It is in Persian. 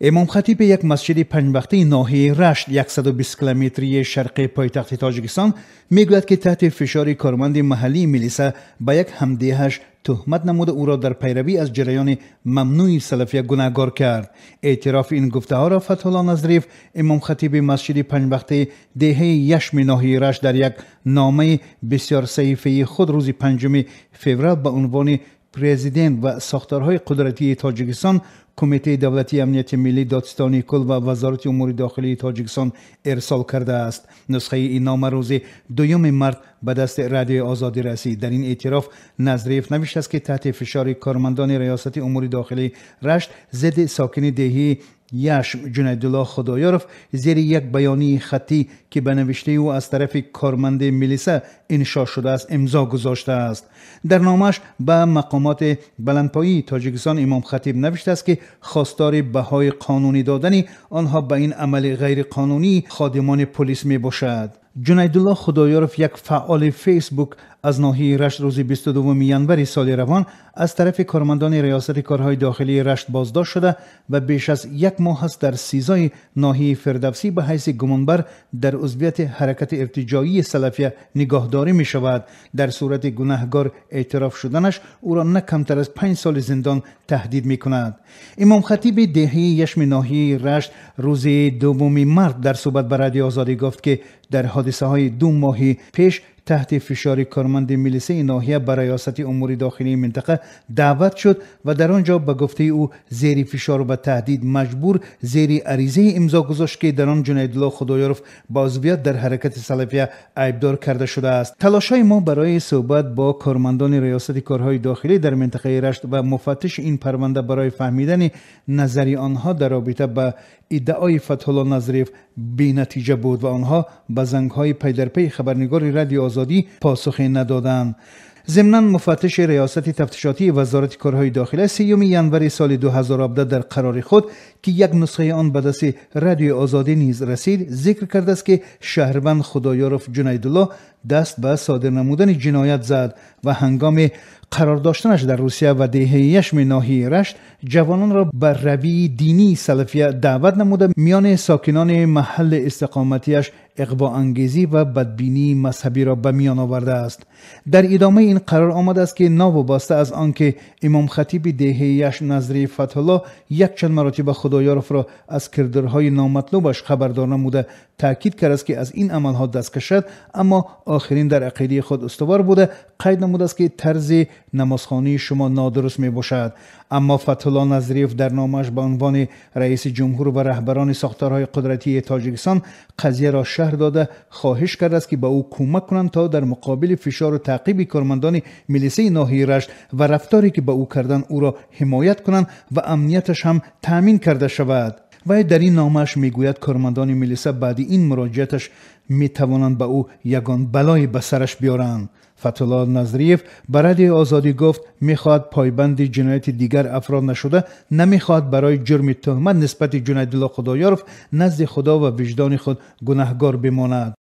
امام خطیب یک مسجد پنج وقته ناحیه رشت 120 کیلومتری شرقی پایتخت تاجیکستان میگوید که تحت فشار کارمند محلی میلیسا به یک همدیهش تهمت نموده او را در پیروی از جریان ممنوع سلفیه گناهکار کرد. اعتراف این گفته ها را فتح الله نظریف، امام خطیب مسجد پنج وقته دهه یشم ناحیه رشت، در یک نامه بسیار صحیفه خود روز 5 فوریه به عنوان پرزیدنت و ساختارهای قدرتی تاجیکستان، کمیته دولتی امنیت ملی، دادستانی کل و وزارت امور داخلی تاجیکستان ارسال کرده است. نسخه این نامه روز 2 مارس به دست رادیو آزادی رسید. در این اعتراف نظریف نوشته است که تحت فشار کارمندان ریاست امور داخلی رشت ضد ساکن دهه یشم جنیدالله خدایارف زیر یک بیانیه خطی که به نوشته او از طرف کارمند میلیسا انشا شده است امضا گذاشته است. در نامش به مقامات بلندپایه تاجیکستان امام خطیب نوشته است که خواستار بهای قانونی دادن آنها به این عمل غیر قانونی خادمان پلیس می باشد. جنیدالله خدایارف، یک فعال فیسبوک از ناحیه رشت، روز 22 ژانویه سال روان از طرف کارمندان ریاست کارهای داخلی رشت بازداشت شده و بیش از یک ماه است در سیزای ناحیه فردوسی به حیث گمانبر در عضویت حرکت ارتجاعی سلفیه نگاهداری می شود. در صورت گناهکار اعتراف شدنش او را نه کمتر از 5 سال زندان تهدید می کند. امام خطیب دهه یشم ناحیه رشت روز 2 مارس در صحبت به رادیو آزادی گفت که در حادثه های 2 ماه پیش تحت فشار کارمند میلیسه ناحیه به ریاست امور داخلی منطقه دعوت شد و در آنجا به گفته او زیر فشار و تهدید مجبور زیر عریضه امضا گذاشت که در آن جنیدالله خدایارف با عضویت در حرکت سلفیه عیبدار کرده شده است. تلاش‌های ما برای صحبت با کارمندان ریاست کارهای داخلی در منطقه رشت و مفتش این پرونده برای فهمیدن نظری آنها در رابطه با ادعای فتح الله نظریف بی نتیجه بود و آنها به زنگ‌های پی در پی خبرنگار رادیو آزادی پاسخی ندادند. ضمناً مفتش ریاست تفتیشاتی وزارت کارهای داخلی 3 ژانویه سال 2017 در قرار خود که یک نسخه آن به دست رادیو آزادی نیز رسید ذکر کرده است که شهروند خدایارف جنیدالله دست به صادر نمودن جنایت زد و هنگام قرار داشتنش در روسیه و دهه یشم ناحیه رشت جوانان را بر روی دینی سلفیه دعوت نموده میان ساکنان محل استقامتیش اغوا انگیزی و بدبینی مذهبی را به میان آورده است. در ادامه این قرار آمده است که ناوابسته از آنکه امام خطیب دهه یشم نظریف فتح الله یک چند مراتب خدایارف را از کردارهای نامطلوبش خبردار نموده تاکید کرد است که از این عملها دست کشد، اما آخرین در عقیده خود استوار بوده قید نموده است که طرز نمازخوانی شما نادرست می باشد. اما فتح الله نظریف در نامش به عنوان رئیس جمهور و رهبران ساختارهای قدرتی تاجیکستان قضیه را شرح داده خواهش کرده است که به او کمک کنند تا در مقابل فشار و تعقیب کارمندان میلیسه ناحیه رشت و رفتاری که به او کردن او را حمایت کنند و امنیتش هم تامین کرده شود. و در این نامش میگوید کارمندان میلیسه بعد این مراجعتش میتوانند به او یگان بلای به سرش بیارند. فتح الله نظریف به رادیو آزادی گفت میخواهد پایبند جنایت دیگر افراد نشده نمیخواهد برای جرم تهمت نسبت جنیدالله خدایارف نزد خدا و وجدان خود گناهکار بماند.